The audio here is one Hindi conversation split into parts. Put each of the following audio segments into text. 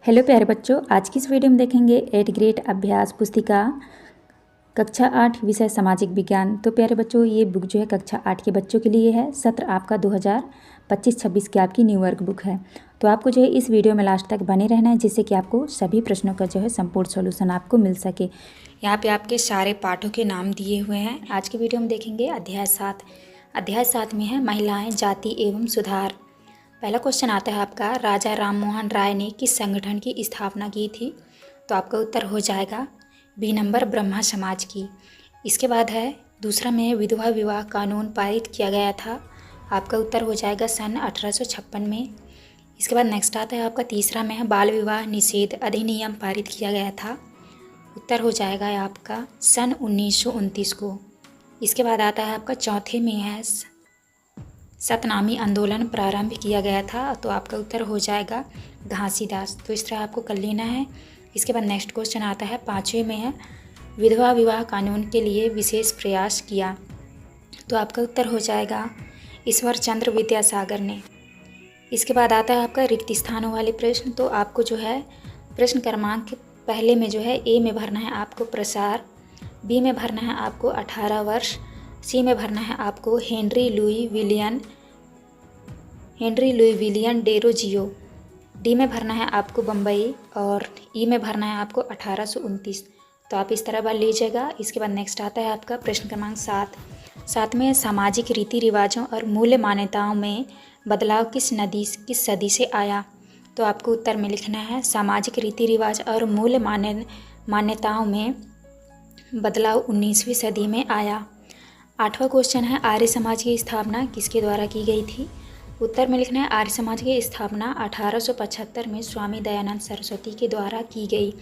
हेलो प्यारे बच्चों, आज की इस वीडियो में देखेंगे 8th ग्रेड अभ्यास पुस्तिका कक्षा 8 विषय सामाजिक विज्ञान। तो प्यारे बच्चों, ये बुक जो है कक्षा 8 के बच्चों के लिए है। सत्र आपका 2025-26 की आपकी न्यू वर्क बुक है। तो आपको जो है इस वीडियो में लास्ट तक बने रहना है, जिससे कि आपको सभी प्रश्नों का जो है संपूर्ण सोल्यूशन आपको मिल सके। यहाँ पे आपके सारे पाठों के नाम दिए हुए हैं। आज की वीडियो में देखेंगे अध्याय 7। अध्याय 7 में है महिलाएँ, जाति एवं सुधार। पहला क्वेश्चन आता है आपका, राजा राममोहन राय ने किस संगठन की स्थापना की थी? तो आपका उत्तर हो जाएगा बी नंबर, ब्रह्मा समाज की। इसके बाद है दूसरा में विधवा विवाह कानून पारित किया गया था। आपका उत्तर हो जाएगा सन 1856 में। इसके बाद नेक्स्ट आता है आपका तीसरा में है बाल विवाह निषेध अधिनियम पारित किया गया था। उत्तर हो जाएगा आपका सन 1929 को। इसके बाद आता है आपका चौथे में है सतनामी आंदोलन प्रारंभ किया गया था। तो आपका उत्तर हो जाएगा घासीदास। तो इस तरह आपको कर लेना है। इसके बाद नेक्स्ट क्वेश्चन आता है पाँचवें में है विधवा विवाह कानून के लिए विशेष प्रयास किया। तो आपका उत्तर हो जाएगा ईश्वर चंद्र विद्यासागर ने। इसके बाद आता है आपका रिक्त स्थानों वाले प्रश्न। तो आपको जो है प्रश्न क्रमांक पहले में जो है ए में भरना है आपको प्रसार, बी में भरना है आपको 18 वर्ष, सी में भरना है आपको हेनरी लुई विलियन डेरोजियो, डी में भरना है आपको बम्बई और ई में भरना है आपको 1829। तो आप इस तरह भर लीजिएगा। इसके बाद नेक्स्ट आता है आपका प्रश्न क्रमांक 7 में सामाजिक रीति रिवाजों और मूल्य मान्यताओं में बदलाव किस सदी से आया? तो आपको उत्तर में लिखना है सामाजिक रीति रिवाज और मूल्य मान्यताओं में बदलाव 19वीं सदी में आया। आठवां क्वेश्चन है आर्य समाज की स्थापना किसके द्वारा की गई थी? उत्तर में लिखना है आर्य समाज की स्थापना 1875 में स्वामी दयानंद सरस्वती के द्वारा की गई।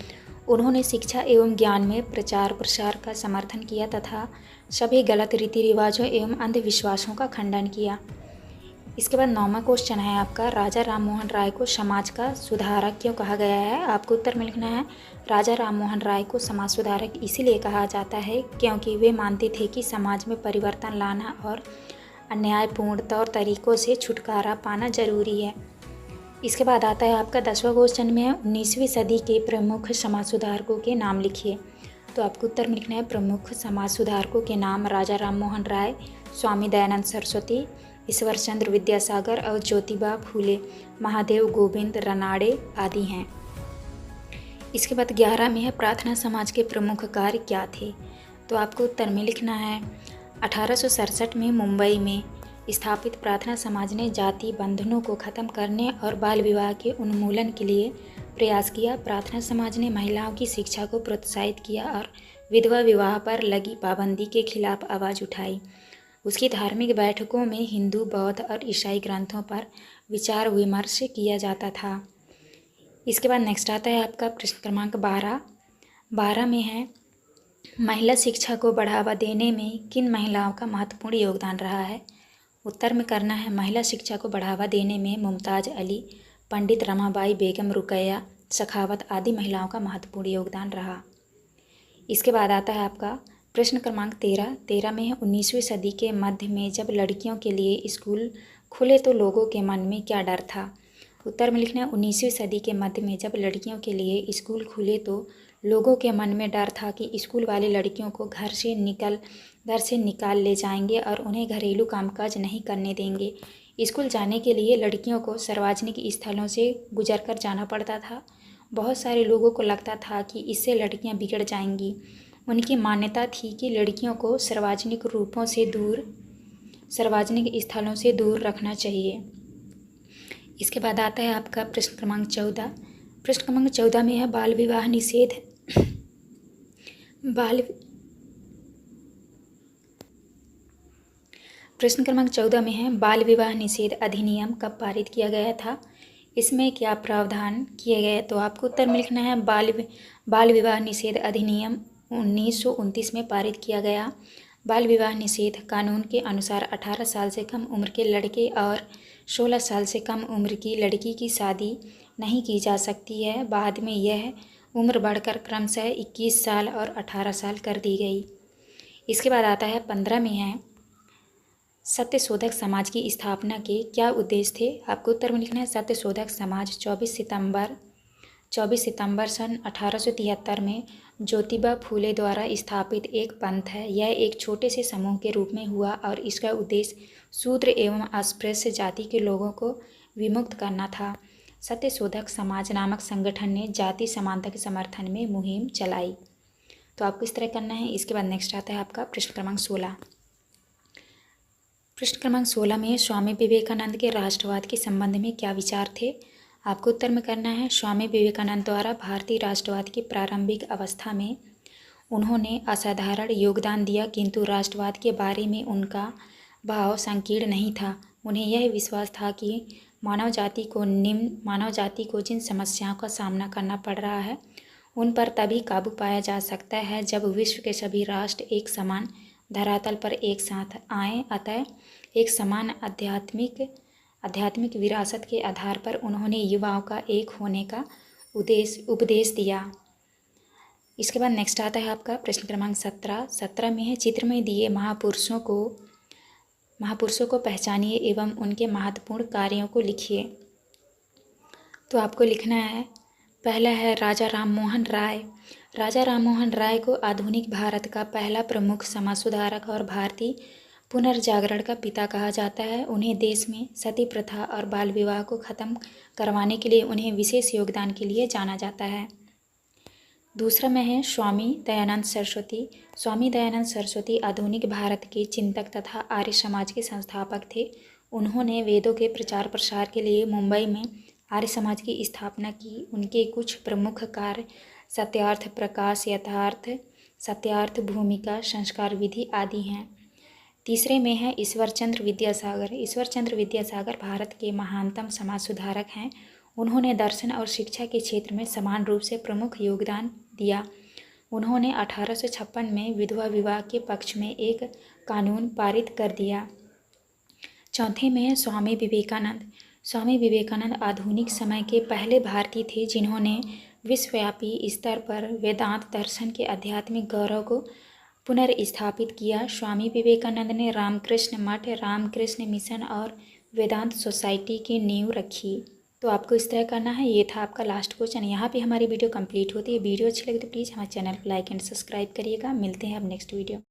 उन्होंने शिक्षा एवं ज्ञान में प्रचार प्रसार का समर्थन किया तथा सभी गलत रीति रिवाजों एवं अंधविश्वासों का खंडन किया। इसके बाद 9वां क्वेश्चन है आपका, राजा राममोहन राय को समाज का सुधारक क्यों कहा गया है? आपको उत्तर में लिखना है राजा राममोहन राय को समाज सुधारक इसीलिए कहा जाता है क्योंकि वे मानते थे कि समाज में परिवर्तन लाना और अन्यायपूर्ण तौर तरीकों से छुटकारा पाना जरूरी है। इसके बाद आता है आपका 10वां क्वेश्चन में है 19वीं सदी के प्रमुख समाज सुधारकों के नाम लिखिए। तो आपको उत्तर में लिखना है प्रमुख समाज सुधारकों के नाम राजा राममोहन राय, स्वामी दयानंद सरस्वती, ईश्वर चंद्र विद्यासागर और ज्योतिबा फूले, महादेव गोविंद रानड़े आदि हैं। इसके बाद 11 में है प्रार्थना समाज के प्रमुख कार्य क्या थे? तो आपको उत्तर में लिखना है 1867 में मुंबई में स्थापित प्रार्थना समाज ने जाति बंधनों को खत्म करने और बाल विवाह के उन्मूलन के लिए प्रयास किया। प्रार्थना समाज ने महिलाओं की शिक्षा को प्रोत्साहित किया और विधवा विवाह पर लगी पाबंदी के खिलाफ आवाज़ उठाई। उसकी धार्मिक बैठकों में हिंदू, बौद्ध और ईसाई ग्रंथों पर विचार विमर्श किया जाता था। इसके बाद नेक्स्ट आता है आपका प्रश्न क्रमांक 12 में है महिला शिक्षा को बढ़ावा देने में किन महिलाओं का महत्वपूर्ण योगदान रहा है? उत्तर में करना है महिला शिक्षा को बढ़ावा देने में मुमताज़ अली, पंडित रमाबाई बेगम, रुकैया सखावत आदि महिलाओं का महत्वपूर्ण योगदान रहा। इसके बाद आता है आपका प्रश्न क्रमांक 13 में है 19वीं सदी के मध्य में जब लड़कियों के लिए स्कूल खुले तो लोगों के मन में क्या डर था? उत्तर में लिखना है 19वीं सदी के मध्य में जब लड़कियों के लिए स्कूल खुले तो लोगों के मन में डर था कि स्कूल वाले लड़कियों को घर से निकाल ले जाएंगे और उन्हें घरेलू कामकाज नहीं करने देंगे। स्कूल जाने के लिए लड़कियों को सार्वजनिक स्थलों से गुजर कर जाना पड़ता था। बहुत सारे लोगों को लगता था कि इससे लड़कियां बिगड़ जाएंगी। उनकी मान्यता थी कि लड़कियों को सार्वजनिक स्थलों से दूर रखना चाहिए। इसके बाद आता है आपका प्रश्न क्रमांक 14। प्रश्न क्रमांक 14 में है बाल विवाह निषेध प्रश्न क्रमांक 14 में है बाल विवाह निषेध अधिनियम कब पारित किया गया था? इसमें क्या प्रावधान किए गए? तो आपको उत्तर में लिखना है बाल विवाह निषेध अधिनियम 1929 में पारित किया गया। बाल विवाह निषेध कानून के अनुसार 18 साल से कम उम्र के लड़के और 16 साल से कम उम्र की लड़की की शादी नहीं की जा सकती है। बाद में यह उम्र बढ़कर क्रमशः 21 साल और 18 साल कर दी गई। इसके बाद आता है 15 में है सत्यशोधक समाज की स्थापना के क्या उद्देश्य थे? आपको उत्तर में लिखना है सत्यशोधक समाज 24 सितंबर 24 सितंबर सन 1873 में ज्योतिबा फूले द्वारा स्थापित एक पंथ है। यह एक छोटे से समूह के रूप में हुआ और इसका उद्देश्य शूद्र एवं अस्पृश्य जाति के लोगों को विमुक्त करना था। सत्यशोधक समाज नामक संगठन ने जाति समानता के समर्थन में मुहिम चलाई। तो आपको इस तरह करना है। इसके बाद नेक्स्ट आता है आपका प्रश्न क्रमांक 16। प्रश्न क्रमांक 16 में स्वामी विवेकानंद के राष्ट्रवाद के संबंध में क्या विचार थे। आपको उत्तर में करना है। स्वामी विवेकानंद द्वारा भारतीय राष्ट्रवाद की प्रारंभिक अवस्था में उन्होंने असाधारण योगदान दिया, किंतु राष्ट्रवाद के बारे में उनका भाव संकीर्ण नहीं था। उन्हें यह विश्वास था कि मानव जाति को जिन समस्याओं का सामना करना पड़ रहा है उन पर तभी काबू पाया जा सकता है जब विश्व के सभी राष्ट्र एक समान धरातल पर एक साथ आएं। अतः एक समान आध्यात्मिक विरासत के आधार पर उन्होंने युवाओं का एक होने का उपदेश दिया। इसके बाद नेक्स्ट आता है आपका प्रश्न क्रमांक 17 में है चित्र में दिए महापुरुषों को पहचानिए एवं उनके महत्वपूर्ण कार्यों को लिखिए। तो आपको लिखना है। पहला है राजा राममोहन राय। राजा राममोहन राय को आधुनिक भारत का पहला प्रमुख समाज सुधारक और भारतीय पुनर्जागरण का पिता कहा जाता है। उन्हें देश में सती प्रथा और बाल विवाह को खत्म करवाने के लिए उन्हें विशेष योगदान के लिए जाना जाता है। दूसरा में है स्वामी दयानंद सरस्वती। स्वामी दयानंद सरस्वती आधुनिक भारत के चिंतक तथा आर्य समाज के संस्थापक थे। उन्होंने वेदों के प्रचार प्रसार के लिए मुंबई में आर्य समाज की स्थापना की। उनके कुछ प्रमुख कार्य सत्यार्थ प्रकाश, यथार्थ, सत्यार्थ भूमिका, संस्कार विधि आदि हैं। तीसरे में है ईश्वरचंद्र विद्यासागर। ईश्वरचंद्र विद्यासागर भारत के महानतम समाज सुधारक हैं। उन्होंने दर्शन और शिक्षा के क्षेत्र में समान रूप से प्रमुख योगदान दिया। उन्होंने 1856 में विधवा विवाह के पक्ष में एक कानून पारित कर दिया। चौथे में है स्वामी विवेकानंद। स्वामी विवेकानंद आधुनिक समय के पहले भारतीय थे जिन्होंने विश्वव्यापी स्तर पर वेदांत दर्शन के आध्यात्मिक गौरव को पुनर्स्थापित किया। स्वामी विवेकानंद ने रामकृष्ण मठ, रामकृष्ण मिशन और वेदांत सोसाइटी की नींव रखी। तो आपको इस तरह करना है। ये था आपका लास्ट क्वेश्चन। यहाँ पे हमारी वीडियो कंप्लीट होती है। वीडियो अच्छी लगी तो प्लीज़ हमारे चैनल को लाइक एंड सब्सक्राइब करिएगा। मिलते हैं अब नेक्स्ट वीडियो।